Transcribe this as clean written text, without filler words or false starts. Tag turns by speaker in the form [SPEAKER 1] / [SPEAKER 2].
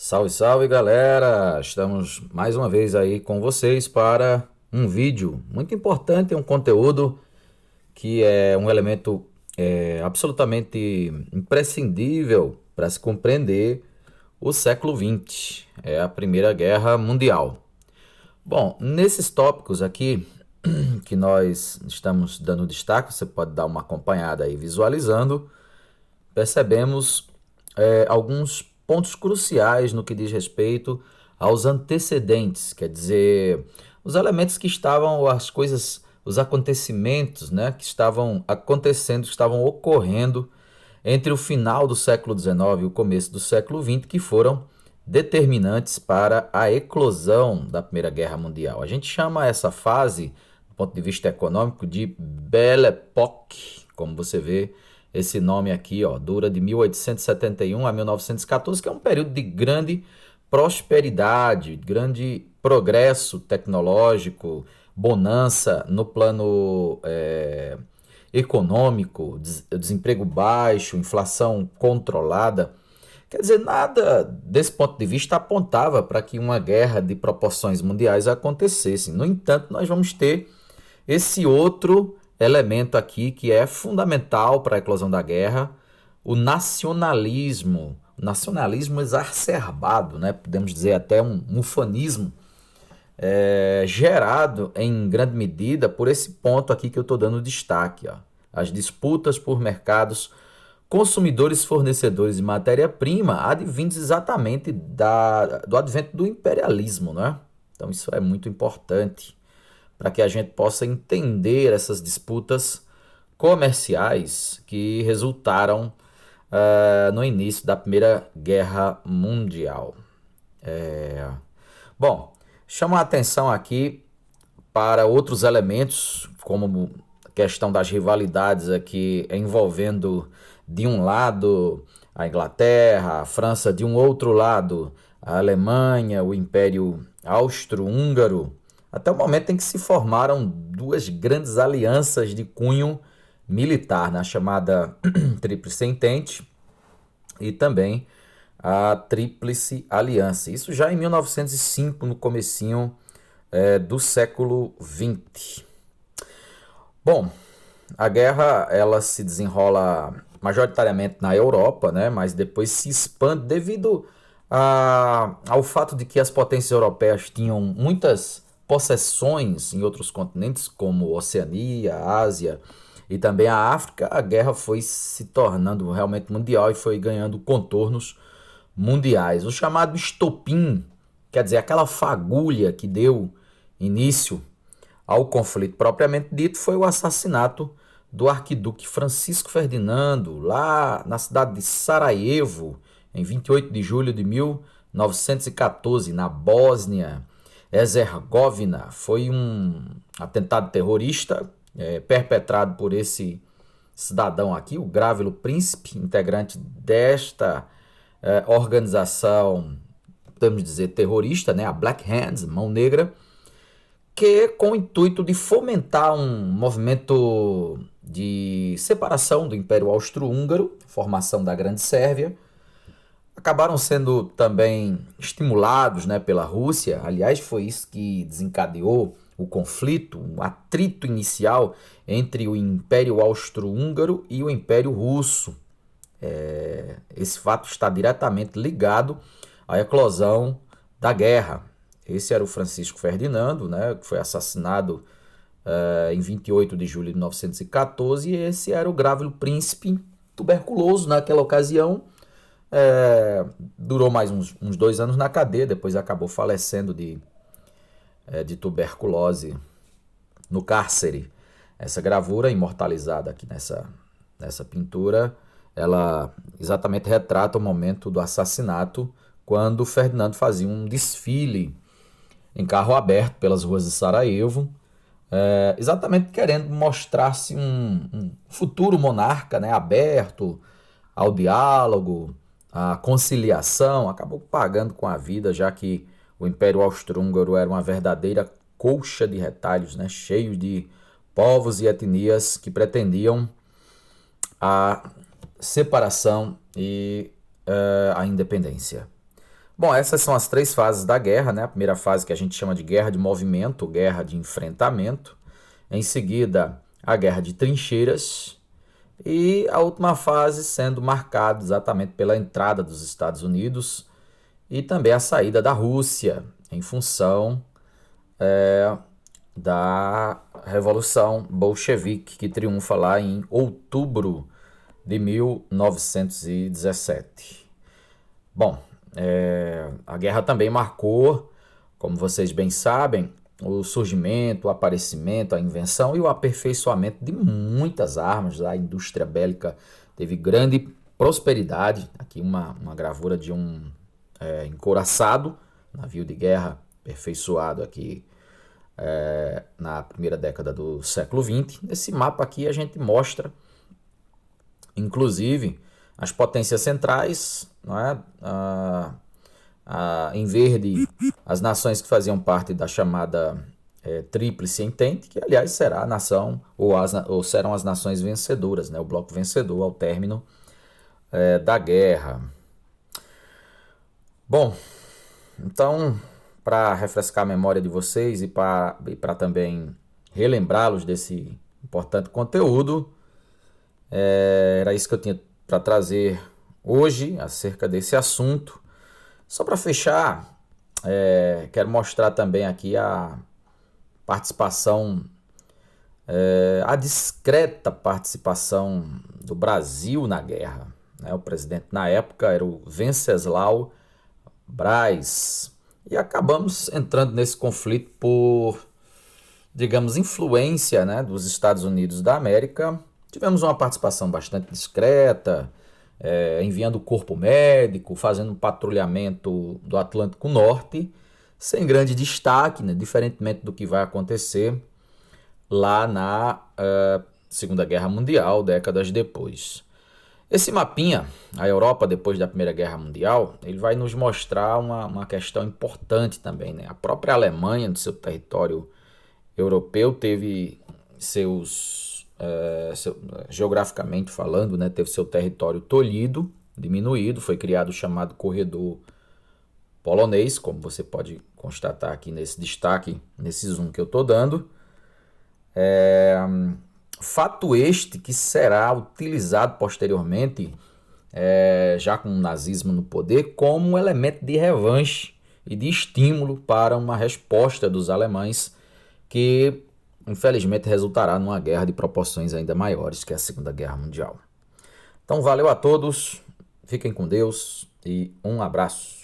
[SPEAKER 1] Salve, salve galera! Estamos mais uma vez aí com vocês para um vídeo muito importante, um conteúdo que é um elemento absolutamente imprescindível para se compreender o século XX, é a Primeira Guerra Mundial. Bom, nesses tópicos aqui que nós estamos dando destaque, você pode dar uma acompanhada aí visualizando, percebemos alguns pontos cruciais no que diz respeito aos antecedentes, quer dizer, os elementos que estavam, as coisas, os acontecimentos, né, que estavam acontecendo, que estavam ocorrendo entre o final do século XIX e o começo do século XX, que foram determinantes para a eclosão da Primeira Guerra Mundial. A gente chama essa fase, do ponto de vista econômico, de Belle Époque, como você vê esse nome aqui, ó, dura de 1871 a 1914, que é um período de grande prosperidade, grande progresso tecnológico, bonança no plano econômico, desemprego baixo, inflação controlada. Quer dizer, nada desse ponto de vista apontava para que uma guerra de proporções mundiais acontecesse. No entanto, nós vamos ter esse outro elemento aqui que é fundamental para a eclosão da guerra, o nacionalismo exacerbado, né? Podemos dizer até um ufanismo, gerado em grande medida por esse ponto aqui que eu estou dando destaque, ó. As disputas por mercados consumidores fornecedores de matéria-prima advindos exatamente do advento do imperialismo, né? Então isso é muito importante para que a gente possa entender essas disputas comerciais que resultaram no início da Primeira Guerra Mundial. Bom, chama a atenção aqui para outros elementos, como a questão das rivalidades aqui envolvendo de um lado a Inglaterra, a França, de um outro lado a Alemanha, o Império Austro-Húngaro, até o momento em que se formaram duas grandes alianças de cunho militar, na chamada Tríplice Entente e também a Tríplice Aliança. Isso já em 1905, no comecinho do século XX. Bom, a guerra ela se desenrola majoritariamente na Europa, né, mas depois se expande devido ao fato de que as potências europeias tinham muitas possessões em outros continentes, como Oceania, Ásia e também a África. A guerra foi se tornando realmente mundial e foi ganhando contornos mundiais. O chamado estopim, quer dizer, aquela fagulha que deu início ao conflito propriamente dito, foi o assassinato do arquiduque Francisco Ferdinando, lá na cidade de Sarajevo, em 28 de julho de 1914, na Bósnia Herzegovina. Foi um atentado terrorista perpetrado por esse cidadão aqui, o Grávelo Príncipe, integrante desta organização, podemos dizer, terrorista, né, a Black Hands, Mão Negra, que com o intuito de fomentar um movimento de separação do Império Austro-Húngaro, formação da Grande Sérvia, acabaram sendo também estimulados, né, pela Rússia. Aliás, foi isso que desencadeou o conflito, um atrito inicial entre o Império Austro-Húngaro e o Império Russo. Esse fato está diretamente ligado à eclosão da guerra. Esse era o Francisco Ferdinando, né, que foi assassinado em 28 de julho de 1914, e esse era o Grávelo Príncipe, tuberculoso naquela ocasião. Durou mais uns 2 anos na cadeia, depois acabou falecendo de tuberculose no cárcere. Essa gravura imortalizada aqui nessa pintura, ela exatamente retrata o momento do assassinato, quando Ferdinando fazia um desfile em carro aberto pelas ruas de Sarajevo, exatamente querendo mostrar-se um futuro monarca, né, aberto ao diálogo, à conciliação. Acabou pagando com a vida, já que o Império Austro-Húngaro era uma verdadeira colcha de retalhos, né, cheio de povos e etnias que pretendiam a separação e a independência. Bom, essas são as três fases da guerra, né? A primeira fase que a gente chama de guerra de movimento, guerra de enfrentamento. Em seguida, a guerra de trincheiras. E a última fase sendo marcada exatamente pela entrada dos Estados Unidos e também a saída da Rússia, em função da Revolução Bolchevique, que triunfa lá em outubro de 1917. Bom, a guerra também marcou, como vocês bem sabem, o surgimento, o aparecimento, a invenção e o aperfeiçoamento de muitas armas. A indústria bélica teve grande prosperidade. Aqui uma gravura de um encouraçado, navio de guerra aperfeiçoado aqui na primeira década do século XX. Nesse mapa aqui a gente mostra, inclusive, as potências centrais, não é? Em verde, as nações que faziam parte da chamada Tríplice Entente, que aliás será a nação, ou serão as nações vencedoras, né? O bloco vencedor ao término da guerra. Bom, então, para refrescar a memória de vocês e para também relembrá-los desse importante conteúdo, era isso que eu tinha para trazer hoje acerca desse assunto. Só para fechar, quero mostrar também aqui a participação, a discreta participação do Brasil na guerra, né? O presidente na época era o Venceslau Braz. E acabamos entrando nesse conflito por, digamos, influência, né, dos Estados Unidos da América. Tivemos uma participação bastante discreta, enviando corpo médico, fazendo um patrulhamento do Atlântico Norte, sem grande destaque, né, diferentemente do que vai acontecer lá na Segunda Guerra Mundial, décadas depois. Esse mapinha, a Europa depois da Primeira Guerra Mundial, ele vai nos mostrar uma questão importante também, né? A própria Alemanha, no seu território europeu, teve geograficamente falando, né, teve seu território tolhido, diminuído, foi criado o chamado corredor polonês, como você pode constatar aqui nesse destaque, nesse zoom que eu estou dando. Fato este que será utilizado posteriormente, já com o nazismo no poder, como um elemento de revanche e de estímulo para uma resposta dos alemães que, infelizmente, resultará numa guerra de proporções ainda maiores que a Segunda Guerra Mundial. Então, valeu a todos, fiquem com Deus e um abraço.